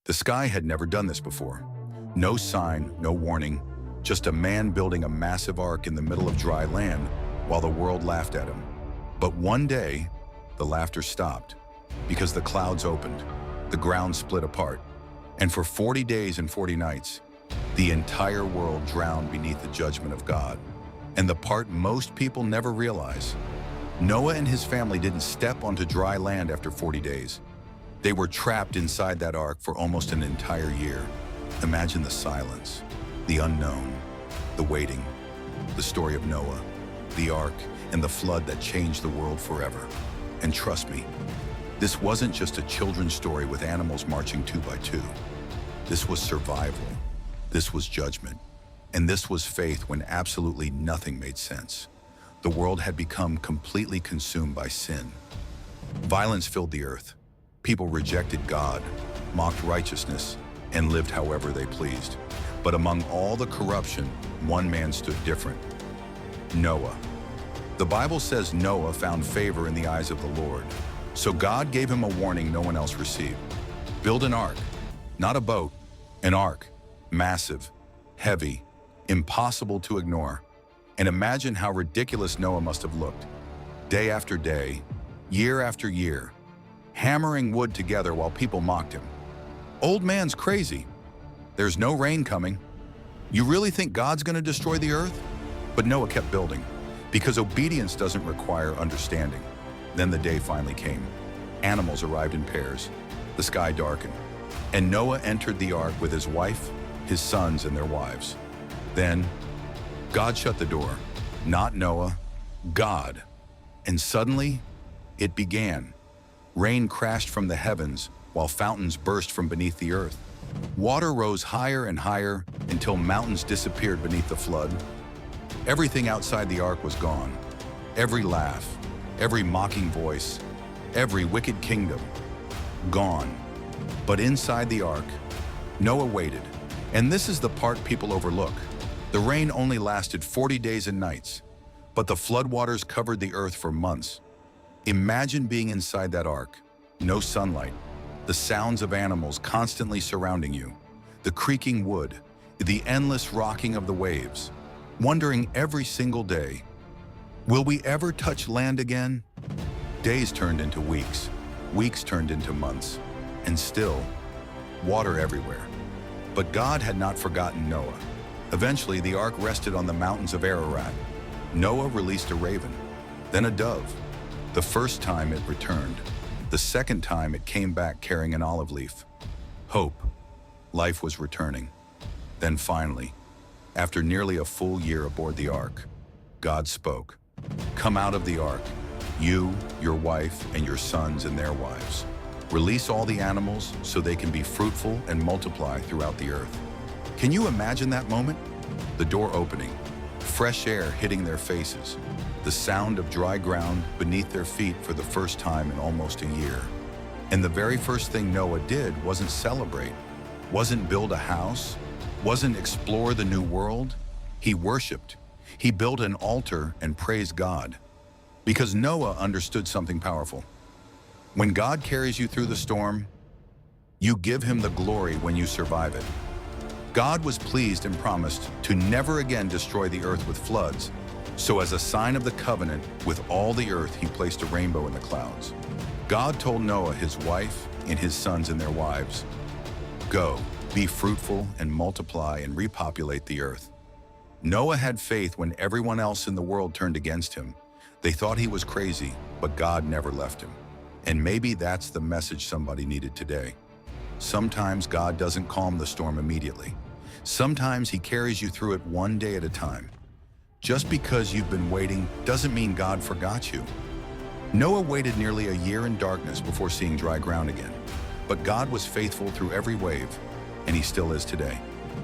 The sky had never done this before. No sign, no warning, just a man building a massive ark in the middle of dry land while the world laughed at him. But one day, the laughter stopped because the clouds opened, the ground split apart, and for 40 days and 40 nights, the entire world drowned beneath the judgment of God. And the part most people never realize, Noah and his family didn't step onto dry land after 40 days. They were trapped inside that ark for almost an entire year. Imagine the silence, the unknown, the waiting, the story of Noah, the ark, and the flood that changed the world forever. And trust me, this wasn't just a children's story with animals marching 2 by 2. This was survival, this was judgment, and this was faith when absolutely nothing made sense. The world had become completely consumed by sin. Violence filled the earth. People rejected God, mocked righteousness, and lived however they pleased. But among all the corruption, one man stood different: Noah. The Bible says Noah found favor in the eyes of the Lord. So God gave him a warning no one else received. Build an ark, not a boat, an ark, massive, heavy, impossible to ignore. And imagine how ridiculous Noah must have looked. Day after day, year after year, hammering wood together while people mocked him. Old man's crazy. There's no rain coming. You really think God's going to destroy the earth? But Noah kept building, because obedience doesn't require understanding. Then the day finally came. Animals arrived in pairs. The sky darkened. And Noah entered the ark with his wife, his sons, and their wives. Then, God shut the door. Not Noah, God. And suddenly, it began. Rain crashed from the heavens while fountains burst from beneath the earth. Water rose higher and higher until mountains disappeared beneath the flood. Everything outside the ark was gone. Every laugh, every mocking voice, every wicked kingdom, gone. But inside the ark, Noah waited. And this is the part people overlook. The rain only lasted 40 days and nights, but the floodwaters covered the earth for months. Imagine being inside that ark. No sunlight, the sounds of animals constantly surrounding you, the creaking wood, the endless rocking of the waves, wondering every single day, will we ever touch land again? Days turned into weeks, weeks turned into months, and still, water everywhere. But God had not forgotten Noah. Eventually, the ark rested on the mountains of Ararat. Noah released a raven, then a dove. The first time it returned. The second time it came back carrying an olive leaf. Hope. Life was returning. Then finally, after nearly a full year aboard the ark, God spoke. Come out of the ark, you, your wife, and your sons and their wives. Release all the animals so they can be fruitful and multiply throughout the earth. Can you imagine that moment? The door opening, fresh air hitting their faces, the sound of dry ground beneath their feet for the first time in almost a year. And the very first thing Noah did wasn't celebrate, wasn't build a house, wasn't explore the new world. He worshiped. He built an altar and praised God. Because Noah understood something powerful. When God carries you through the storm, you give him the glory when you survive it. God was pleased and promised to never again destroy the earth with floods. So as a sign of the covenant with all the earth, he placed a rainbow in the clouds. God told Noah, his wife, and his sons and their wives, go, be fruitful and multiply and repopulate the earth. Noah had faith when everyone else in the world turned against him. They thought he was crazy, but God never left him. And maybe that's the message somebody needed today. Sometimes God doesn't calm the storm immediately. Sometimes he carries you through it one day at a time. Just because you've been waiting doesn't mean God forgot you. Noah waited nearly a year in darkness before seeing dry ground again. But God was faithful through every wave, and he still is today.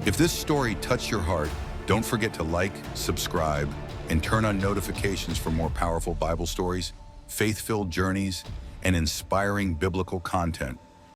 If this story touched your heart, don't forget to like, subscribe, and turn on notifications for more powerful Bible stories, faith-filled journeys, and inspiring biblical content.